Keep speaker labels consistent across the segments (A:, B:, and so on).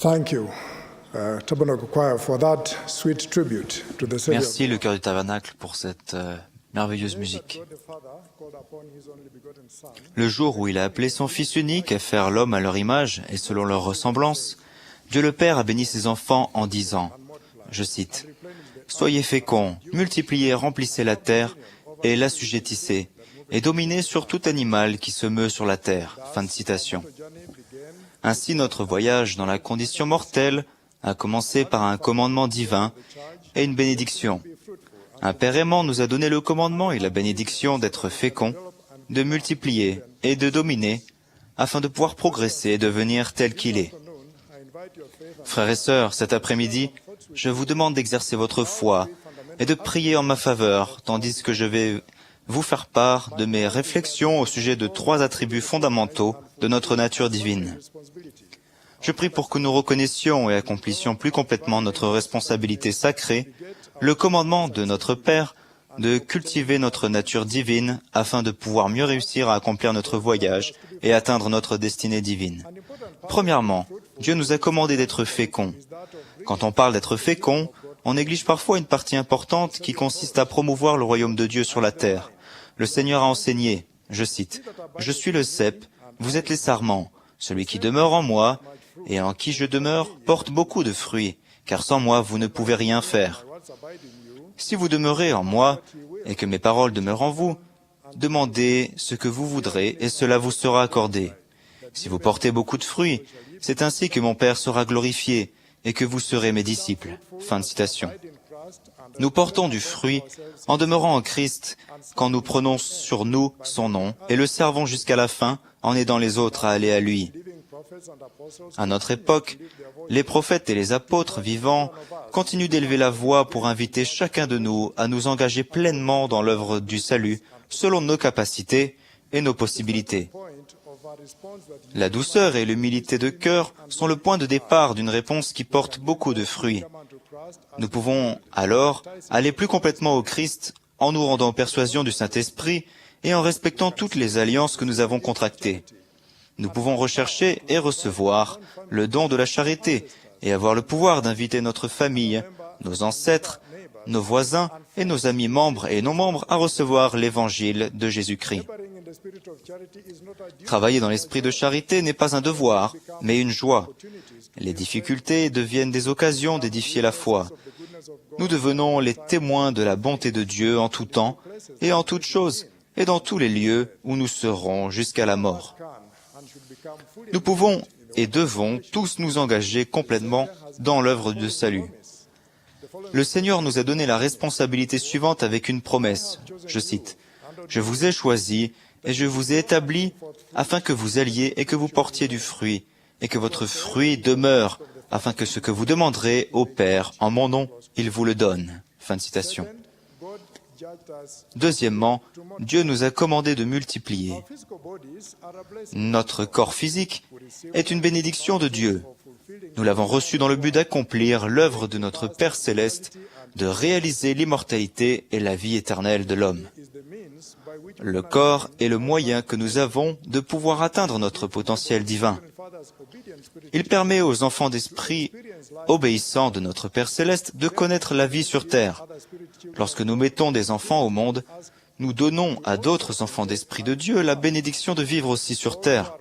A: Thank you, Tabernacle Choir, for that sweet tribute to the Savior.
B: Merci le chœur du Tabernacle pour cette merveilleuse musique. Le jour où il a appelé son Fils unique à faire l'homme à leur image et selon leur ressemblance, Dieu le Père a béni ses enfants en disant, je cite, « Soyez féconds, multipliez, remplissez la terre et l'assujettissez, et dominez sur tout animal qui se meut sur la terre. » Fin de citation. Ainsi notre voyage dans la condition mortelle a commencé par un commandement divin et une bénédiction. Un Père aimant nous a donné le commandement et la bénédiction d'être féconds, de multiplier et de dominer, afin de pouvoir progresser et devenir tel qu'il est. Frères et sœurs, cet après-midi, je vous demande d'exercer votre foi et de prier en ma faveur, tandis que je vais vous faire part de mes réflexions au sujet de 3 attributs fondamentaux de notre nature divine. Je prie pour que nous reconnaissions et accomplissions plus complètement notre responsabilité sacrée, le commandement de notre Père de cultiver notre nature divine afin de pouvoir mieux réussir à accomplir notre voyage et atteindre notre destinée divine. Premièrement, Dieu nous a commandé d'être féconds. Quand on parle d'être fécond, on néglige parfois une partie importante qui consiste à promouvoir le royaume de Dieu sur la terre. Le Seigneur a enseigné, je cite, « Je suis le cep, vous êtes les sarments. Celui qui demeure en moi et en qui je demeure porte beaucoup de fruits, car sans moi vous ne pouvez rien faire. Si vous demeurez en moi et que mes paroles demeurent en vous, demandez ce que vous voudrez et cela vous sera accordé. Si vous portez beaucoup de fruits, c'est ainsi que mon Père sera glorifié et que vous serez mes disciples. » Fin de citation. Nous portons du fruit en demeurant en Christ quand nous prenons sur nous son nom et le servons jusqu'à la fin en aidant les autres à aller à lui. À notre époque, les prophètes et les apôtres vivants continuent d'élever la voix pour inviter chacun de nous à nous engager pleinement dans l'œuvre du salut selon nos capacités et nos possibilités. La douceur et l'humilité de cœur sont le point de départ d'une réponse qui porte beaucoup de fruits. Nous pouvons alors aller plus complètement au Christ en nous rendant aux persuasions du Saint-Esprit et en respectant toutes les alliances que nous avons contractées. Nous pouvons rechercher et recevoir le don de la charité et avoir le pouvoir d'inviter notre famille, nos ancêtres, nos voisins et nos amis membres et non-membres à recevoir l'évangile de Jésus-Christ. Travailler dans l'esprit de charité n'est pas un devoir, mais une joie. Les difficultés deviennent des occasions d'édifier la foi. Nous devenons les témoins de la bonté de Dieu en tout temps et en toutes choses et dans tous les lieux où nous serons jusqu'à la mort. Nous pouvons et devons tous nous engager complètement dans l'œuvre de salut. Le Seigneur nous a donné la responsabilité suivante avec une promesse. Je cite, « Je vous ai choisi et je vous ai établi afin que vous alliez et que vous portiez du fruit, et que votre fruit demeure, afin que ce que vous demanderez au Père en mon nom, il vous le donne. » Fin de citation. Deuxièmement, Dieu nous a commandé de multiplier. Notre corps physique est une bénédiction de Dieu. Nous l'avons reçu dans le but d'accomplir l'œuvre de notre Père céleste, de réaliser l'immortalité et la vie éternelle de l'homme. Le corps est le moyen que nous avons de pouvoir atteindre notre potentiel divin. Il permet aux enfants d'esprit obéissants de notre Père céleste de connaître la vie sur terre. Lorsque nous mettons des enfants au monde, nous donnons à d'autres enfants d'esprit de Dieu la bénédiction de vivre aussi sur terre.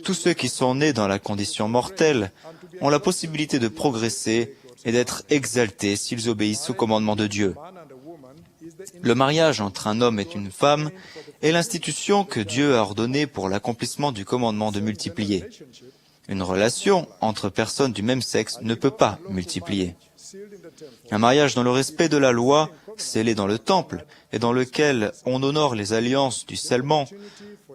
B: Tous ceux qui sont nés dans la condition mortelle ont la possibilité de progresser et d'être exaltés s'ils obéissent au commandement de Dieu. Le mariage entre un homme et une femme est l'institution que Dieu a ordonnée pour l'accomplissement du commandement de multiplier. Une relation entre personnes du même sexe ne peut pas multiplier. Un mariage dans le respect de la loi, scellé dans le temple et dans lequel on honore les alliances du scellement,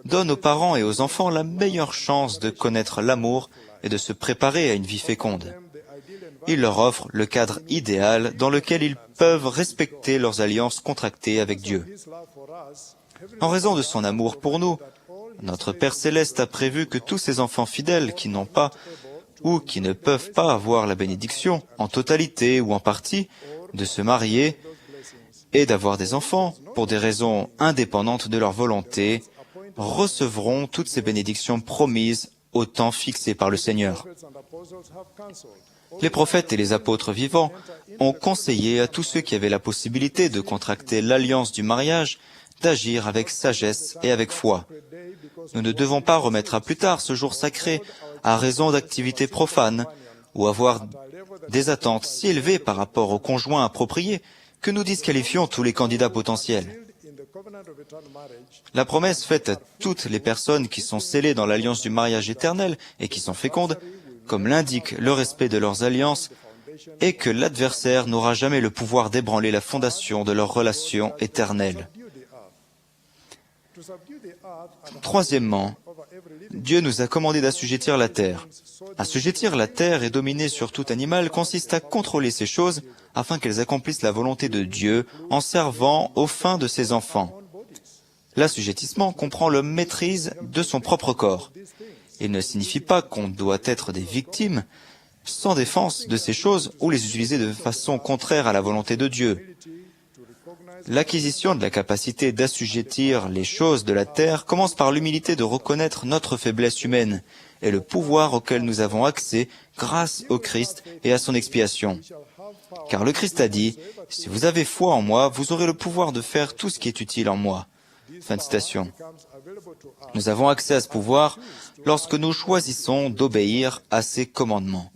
B: donne aux parents et aux enfants la meilleure chance de connaître l'amour et de se préparer à une vie féconde. Il leur offre le cadre idéal dans lequel ils peuvent respecter leurs alliances contractées avec Dieu. En raison de son amour pour nous, notre Père céleste a prévu que tous ces enfants fidèles qui n'ont pas ou qui ne peuvent pas avoir la bénédiction, en totalité ou en partie, de se marier et d'avoir des enfants, pour des raisons indépendantes de leur volonté, recevront toutes ces bénédictions promises au temps fixé par le Seigneur. Les prophètes et les apôtres vivants ont conseillé à tous ceux qui avaient la possibilité de contracter l'alliance du mariage d'agir avec sagesse et avec foi. Nous ne devons pas remettre à plus tard ce jour sacré à raison d'activités profanes ou avoir des attentes si élevées par rapport au conjoint approprié que nous disqualifions tous les candidats potentiels. La promesse faite à toutes les personnes qui sont scellées dans l'alliance du mariage éternel et qui sont fécondes, comme l'indique le respect de leurs alliances, est que l'adversaire n'aura jamais le pouvoir d'ébranler la fondation de leur relation éternelle. Troisièmement, Dieu nous a commandé d'assujettir la terre. Assujettir la terre et dominer sur tout animal consiste à contrôler ces choses afin qu'elles accomplissent la volonté de Dieu en servant aux fins de ses enfants. L'assujettissement comprend la maîtrise de son propre corps. Il ne signifie pas qu'on doit être des victimes sans défense de ces choses ou les utiliser de façon contraire à la volonté de Dieu. L'acquisition de la capacité d'assujettir les choses de la terre commence par l'humilité de reconnaître notre faiblesse humaine et le pouvoir auquel nous avons accès grâce au Christ et à son expiation. Car le Christ a dit, « Si vous avez foi en moi, vous aurez le pouvoir de faire tout ce qui est utile en moi. » Fin de citation. Nous avons accès à ce pouvoir lorsque nous choisissons d'obéir à ses commandements.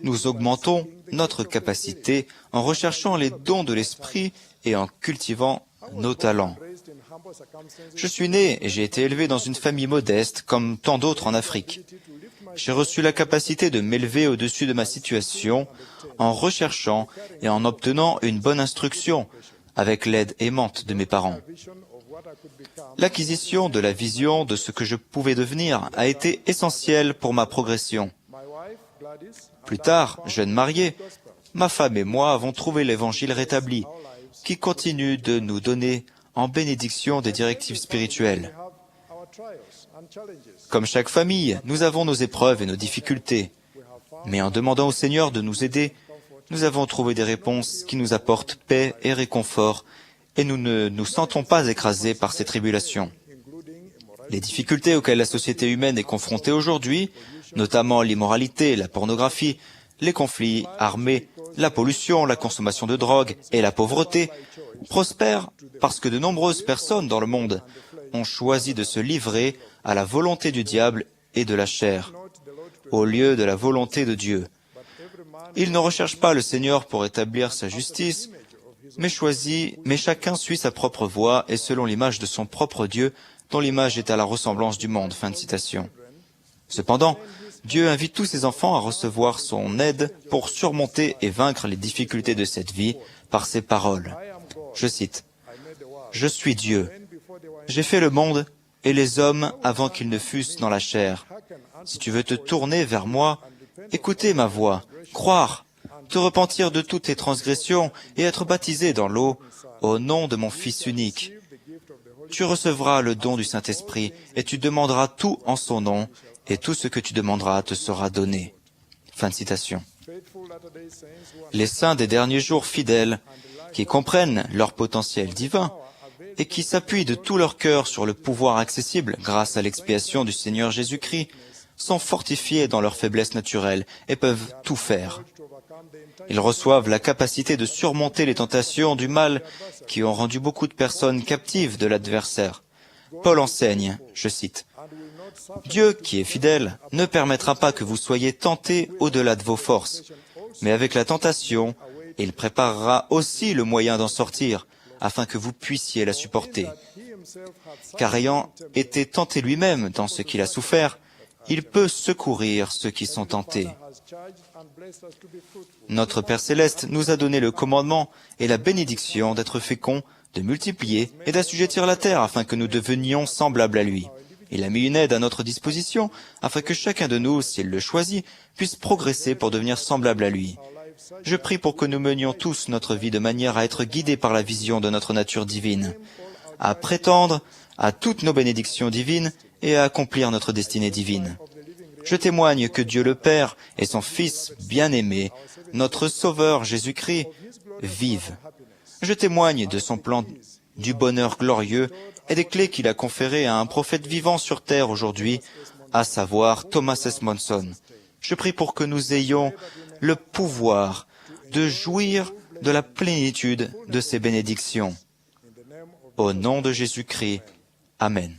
B: Nous augmentons notre capacité en recherchant les dons de l'esprit et en cultivant nos talents. Je suis né et j'ai été élevé dans une famille modeste comme tant d'autres en Afrique. J'ai reçu la capacité de m'élever au-dessus de ma situation en recherchant et en obtenant une bonne instruction avec l'aide aimante de mes parents. L'acquisition de la vision de ce que je pouvais devenir a été essentielle pour ma progression. Plus tard, jeune marié, ma femme et moi avons trouvé l'Évangile rétabli, qui continue de nous donner en bénédiction des directives spirituelles. Comme chaque famille, nous avons nos épreuves et nos difficultés, mais en demandant au Seigneur de nous aider, nous avons trouvé des réponses qui nous apportent paix et réconfort, et nous ne nous sentons pas écrasés par ces tribulations. Les difficultés auxquelles la société humaine est confrontée aujourd'hui, notamment l'immoralité, la pornographie, les conflits armés, la pollution, la consommation de drogue et la pauvreté, prospèrent parce que de nombreuses personnes dans le monde ont choisi de se livrer à la volonté du diable et de la chair, au lieu de la volonté de Dieu. Ils ne recherchent pas le Seigneur pour établir sa justice, mais chacun suit sa propre voie et selon l'image de son propre Dieu, dont l'image est à la ressemblance du monde. Fin de citation. Cependant, Dieu invite tous ses enfants à recevoir son aide pour surmonter et vaincre les difficultés de cette vie par ses paroles. Je cite, « Je suis Dieu. J'ai fait le monde et les hommes avant qu'ils ne fussent dans la chair. Si tu veux te tourner vers moi, écouter ma voix, croire, te repentir de toutes tes transgressions et être baptisé dans l'eau au nom de mon Fils unique. Tu recevras le don du Saint-Esprit et tu demanderas tout en son nom et tout ce que tu demanderas te sera donné. » Fin de citation. Les saints des derniers jours fidèles, qui comprennent leur potentiel divin et qui s'appuient de tout leur cœur sur le pouvoir accessible grâce à l'expiation du Seigneur Jésus-Christ, sont fortifiés dans leur faiblesse naturelle et peuvent tout faire. Ils reçoivent la capacité de surmonter les tentations du mal qui ont rendu beaucoup de personnes captives de l'adversaire. Paul enseigne, je cite, « Dieu, qui est fidèle, ne permettra pas que vous soyez tentés au-delà de vos forces, mais avec la tentation, il préparera aussi le moyen d'en sortir, afin que vous puissiez la supporter. Car ayant été tenté lui-même dans ce qu'il a souffert, il peut secourir ceux qui sont tentés. » Notre Père Céleste nous a donné le commandement et la bénédiction d'être féconds, de multiplier et d'assujettir la terre afin que nous devenions semblables à lui. Il a mis une aide à notre disposition afin que chacun de nous, s'il le choisit, puisse progresser pour devenir semblable à lui. Je prie pour que nous menions tous notre vie de manière à être guidés par la vision de notre nature divine, à prétendre à toutes nos bénédictions divines et à accomplir notre destinée divine. Je témoigne que Dieu le Père et son Fils bien-aimé, notre Sauveur Jésus-Christ, vivent. Je témoigne de son plan du bonheur glorieux et des clés qu'il a conférées à un prophète vivant sur terre aujourd'hui, à savoir Thomas S. Monson. Je prie pour que nous ayons le pouvoir de jouir de la plénitude de ces bénédictions. Au nom de Jésus-Christ. Amen.